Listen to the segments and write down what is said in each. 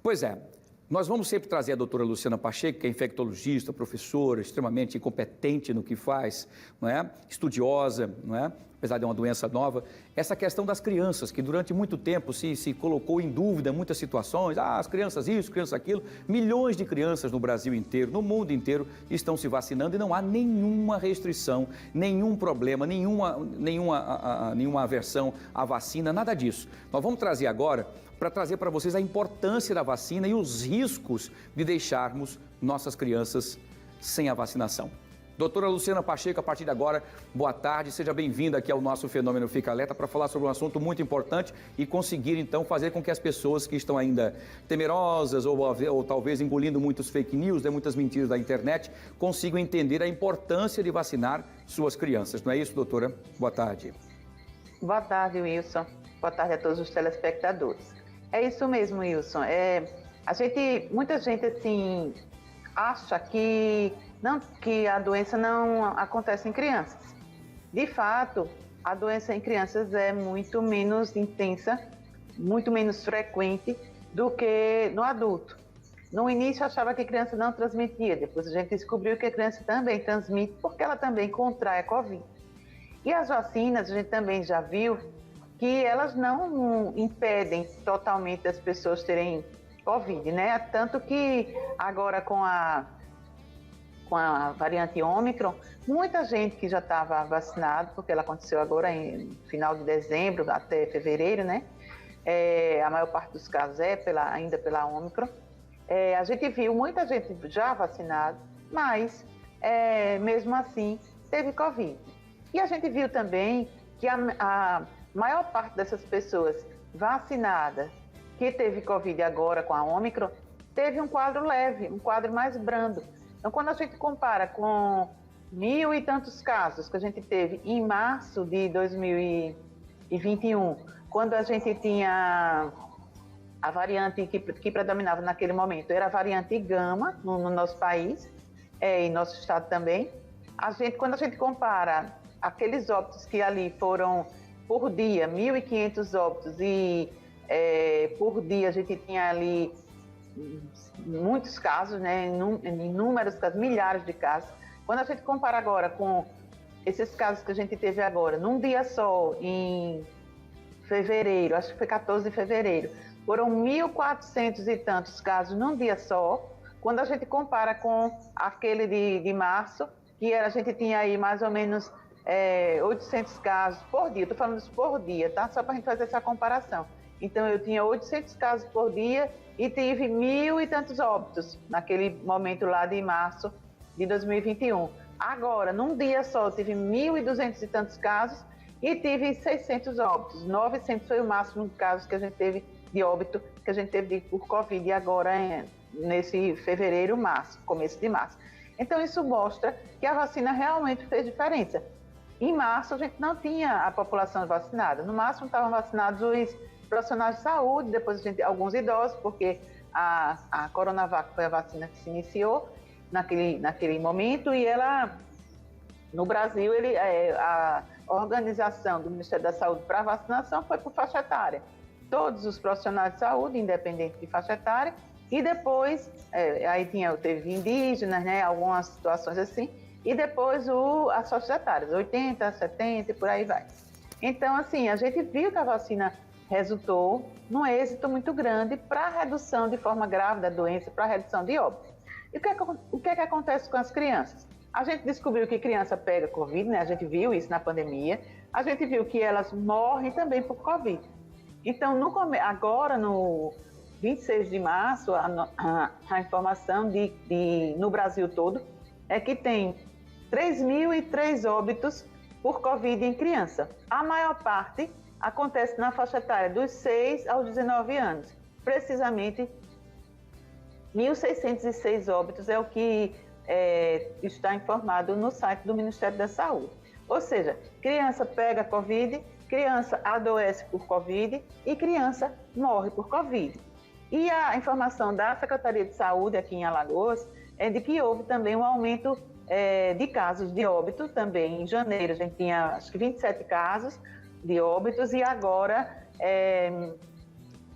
Pois é, nós vamos sempre trazer a doutora Luciana Pacheco, que é infectologista, professora, extremamente competente no que faz, não é? Estudiosa, não é? Apesar de uma doença nova, essa questão das crianças, que durante muito tempo se colocou em dúvida muitas situações, as crianças isso, crianças aquilo, milhões de crianças no Brasil inteiro, no mundo inteiro, estão se vacinando e não há nenhuma restrição, nenhum problema, nenhuma aversão à vacina, nada disso. Nós vamos trazer agora, para trazer para vocês a importância da vacina e os riscos de deixarmos nossas crianças sem a vacinação. Doutora Luciana Pacheco, a partir de agora, boa tarde, seja bem-vinda aqui ao nosso Fenômeno Fica Alerta para falar sobre um assunto muito importante e conseguir, então, fazer com que as pessoas que estão ainda temerosas ou talvez engolindo muitos fake news, muitas mentiras da internet, consigam entender a importância de vacinar suas crianças. Não é isso, doutora? Boa tarde. Boa tarde, Wilson. Boa tarde a todos os telespectadores. É isso mesmo, Wilson. Muita gente, assim, acha que a doença não acontece em crianças. De fato, a doença em crianças é muito menos intensa, muito menos frequente do que no adulto. No início achava que criança não transmitia, depois a gente descobriu que a criança também transmite porque ela também contrai a Covid. E as vacinas, a gente também já viu que elas não impedem totalmente as pessoas terem Covid, né? Tanto que agora com a variante Ômicron, muita gente que já estava vacinada, porque ela aconteceu agora em final de dezembro até fevereiro, né? A maior parte dos casos ainda pela Ômicron. A gente viu muita gente já vacinada, mas mesmo assim teve Covid. E a gente viu também que a maior parte dessas pessoas vacinadas que teve Covid agora com a Ômicron, teve um quadro leve, um quadro mais brando. Então, quando a gente compara com 1.000 e tantos casos que a gente teve em março de 2021, quando a gente tinha a variante que predominava naquele momento, era a variante Gama no nosso país, e nosso estado também, quando a gente compara aqueles óbitos que ali foram por dia, 1.500 óbitos, e por dia a gente tinha ali muitos casos, né, inúmeros casos, milhares de casos. Quando a gente compara agora com esses casos que a gente teve agora, num dia só, em fevereiro, acho que foi 14 de fevereiro, foram 1.400 e tantos casos num dia só. Quando a gente compara com aquele de março, a gente tinha aí mais ou menos 800 casos por dia, estou falando isso por dia, tá? Só para a gente fazer essa comparação. Então, eu tinha 800 casos por dia e tive 1.000 e tantos óbitos naquele momento lá de março de 2021. Agora, num dia só, eu tive 1.200 e tantos casos e tive 600 óbitos. 900 foi o máximo de casos que a gente teve de óbito, que a gente teve por Covid, e agora nesse fevereiro, março, começo de março. Então, isso mostra que a vacina realmente fez diferença. Em março, a gente não tinha a população vacinada. No máximo, estavam vacinados os profissionais de saúde, depois alguns idosos, porque a Coronavac foi a vacina que se iniciou naquele momento, e ela, no Brasil, a organização do Ministério da Saúde para a vacinação foi por faixa etária. Todos os profissionais de saúde, independente de faixa etária, e depois, aí teve indígenas, né, algumas situações assim, e depois as faixas etárias, 80, 70 e por aí vai. Então, assim, a gente viu que a vacina resultou num êxito muito grande para a redução de forma grave da doença, para a redução de óbitos. E o que é que acontece com as crianças? A gente descobriu que criança pega Covid, né? A gente viu isso na pandemia. A gente viu que elas morrem também por Covid. Então, agora, no 26 de março, a informação no Brasil todo é que tem 3.003 óbitos por Covid em criança. A maior parte acontece na faixa etária dos 6 aos 19 anos. Precisamente, 1.606 óbitos é o que está informado no site do Ministério da Saúde. Ou seja, criança pega Covid, criança adoece por Covid e criança morre por Covid. E a informação da Secretaria de Saúde aqui em Alagoas é de que houve também um aumento de casos de óbito também. Em janeiro a gente tinha acho que 27 casos de óbitos e agora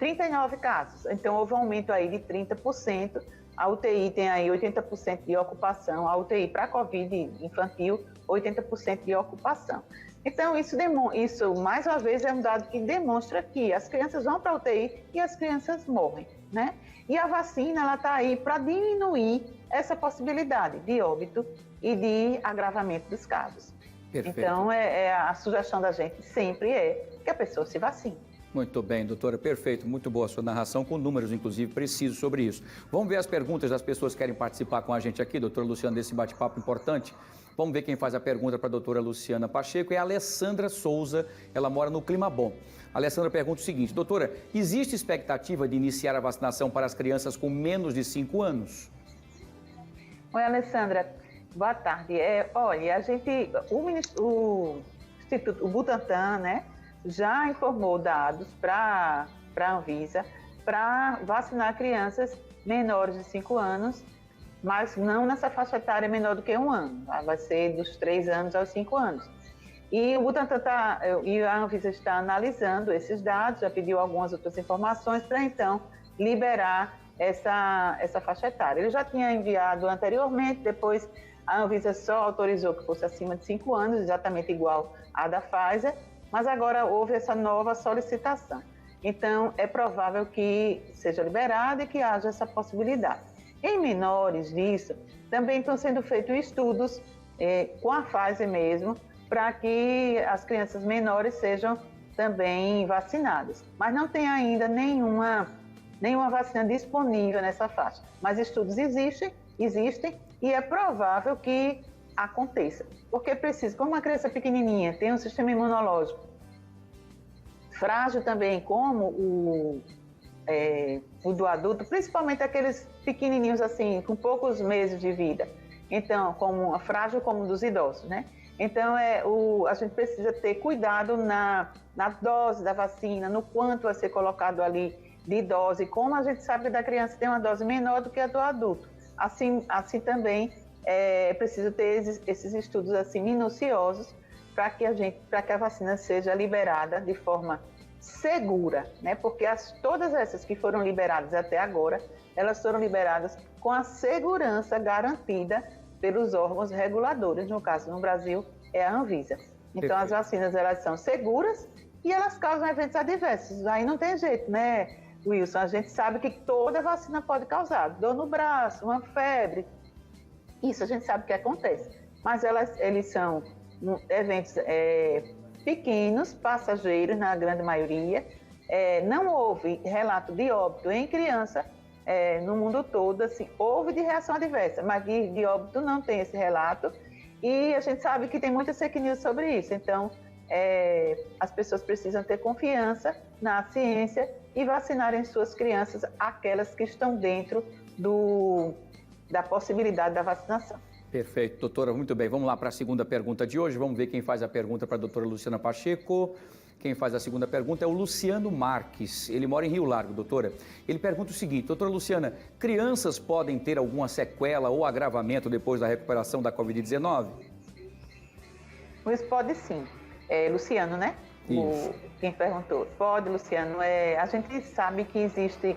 39 casos. Então, houve um aumento aí de 30%. A UTI tem aí 80% de ocupação, a UTI para Covid infantil, 80% de ocupação. Então, isso, mais uma vez, é um dado que demonstra que as crianças vão para a UTI e as crianças morrem, né? E a vacina, ela está aí para diminuir essa possibilidade de óbito e de agravamento dos casos. Perfeito. Então, a sugestão da gente sempre é que a pessoa se vacine. Muito bem, doutora, perfeito, muito boa a sua narração, com números, inclusive, precisos sobre isso. Vamos ver as perguntas das pessoas que querem participar com a gente aqui, doutora Luciana, desse bate-papo importante. Vamos ver quem faz a pergunta para a doutora Luciana Pacheco, é a Alessandra Souza, ela mora no Clima Bom. A Alessandra pergunta o seguinte, doutora, existe expectativa de iniciar a vacinação para as crianças com menos de 5 anos? Oi, Alessandra, boa tarde. Olha, o Butantan, né, já informou dados para a Anvisa para vacinar crianças menores de 5 anos, mas não nessa faixa etária menor do que 1 ano, tá? Vai ser dos 3 anos aos 5 anos. E o Butantan e a Anvisa está analisando esses dados, já pediu algumas outras informações para então liberar essa faixa etária. Ele já tinha enviado anteriormente, depois a Anvisa só autorizou que fosse acima de 5 anos, exatamente igual à da Pfizer, mas agora houve essa nova solicitação. Então, é provável que seja liberado e que haja essa possibilidade. Em menores disso, também estão sendo feitos estudos com a Pfizer mesmo, para que as crianças menores sejam também vacinadas. Mas não tem ainda nenhuma vacina disponível nessa faixa. Mas estudos existem e é provável que aconteça. Porque precisa, como uma criança pequenininha tem um sistema imunológico frágil também, como o do adulto, principalmente aqueles pequenininhos assim, com poucos meses de vida. Então, frágil como o dos idosos, né? Então, a gente precisa ter cuidado na dose da vacina, no quanto vai ser colocado ali de dose. Como a gente sabe que da criança tem uma dose menor do que a do adulto. Assim também é preciso ter esses estudos assim minuciosos para que a vacina seja liberada de forma segura, né? Porque todas essas que foram liberadas até agora, elas foram liberadas com a segurança garantida pelos órgãos reguladores, no caso no Brasil é a Anvisa. Então as vacinas elas são seguras e elas causam eventos adversos. Aí não tem jeito, né, Wilson? A gente sabe que toda vacina pode causar dor no braço, uma febre. Isso a gente sabe que acontece. Mas eles são eventos pequenos, passageiros na grande maioria. Não houve relato de óbito em criança no mundo todo. Assim, houve de reação adversa, mas de óbito não tem esse relato. E a gente sabe que tem muita fake news sobre isso. Então, as pessoas precisam ter confiança na ciência e vacinarem suas crianças, aquelas que estão dentro da possibilidade da vacinação. Perfeito, doutora, muito bem. Vamos lá para a segunda pergunta de hoje. Vamos ver quem faz a pergunta para a doutora Luciana Pacheco. Quem faz a segunda pergunta é o Luciano Marques. Ele mora em Rio Largo, doutora. Ele pergunta o seguinte, doutora Luciana, crianças podem ter alguma sequela ou agravamento depois da recuperação da Covid-19? Isso pode sim. Luciano, né? Quem perguntou. Pode, Luciano. A gente sabe que existe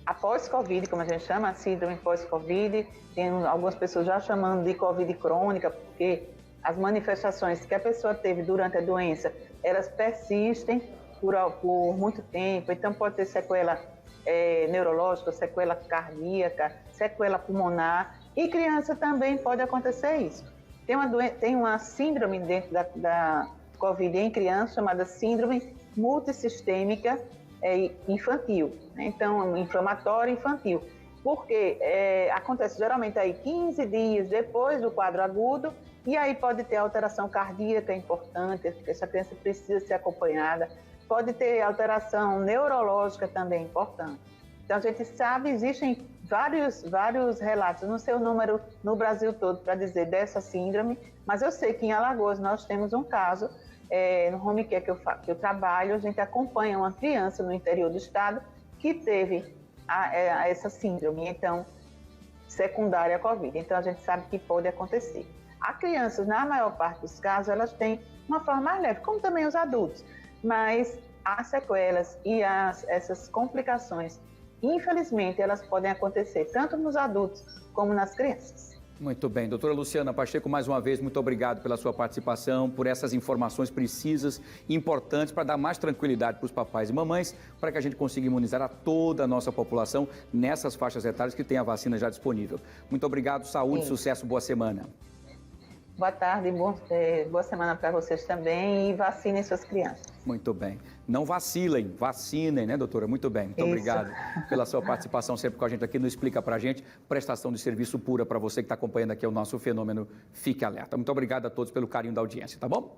a pós-Covid, como a gente chama, a síndrome pós-Covid. Tem algumas pessoas já chamando de Covid crônica, porque as manifestações que a pessoa teve durante a doença, elas persistem por muito tempo. Então, pode ter sequela neurológica, sequela cardíaca, sequela pulmonar. E criança também pode acontecer isso. Tem uma síndrome dentro da Covid em criança, chamada síndrome multissistêmica infantil, né? Então, inflamatória infantil, porque acontece geralmente aí 15 dias depois do quadro agudo, e aí pode ter alteração cardíaca importante, essa criança precisa ser acompanhada, pode ter alteração neurológica também importante. Então, a gente sabe, existem vários relatos, não sei o número no Brasil todo para dizer dessa síndrome, mas eu sei que em Alagoas nós temos um caso, no home care que eu trabalho, a gente acompanha uma criança no interior do estado que teve essa síndrome, então, secundária à Covid. Então, a gente sabe que pode acontecer. As crianças, na maior parte dos casos, elas têm uma forma mais leve, como também os adultos, mas as sequelas e essas complicações, infelizmente, elas podem acontecer tanto nos adultos como nas crianças. Muito bem. Doutora Luciana Pacheco, mais uma vez, muito obrigado pela sua participação, por essas informações precisas e importantes para dar mais tranquilidade para os papais e mamães, para que a gente consiga imunizar a toda a nossa população nessas faixas etárias que tem a vacina já disponível. Muito obrigado, saúde, sucesso, boa semana. Boa tarde, boa semana para vocês também e vacinem suas crianças. Muito bem. Não vacilem, vacinem, né, doutora? Muito bem. Muito obrigado pela sua participação sempre com a gente aqui no Explica Pra Gente. Prestação de serviço pura para você que está acompanhando aqui o nosso fenômeno Fique Alerta. Muito obrigado a todos pelo carinho da audiência, tá bom?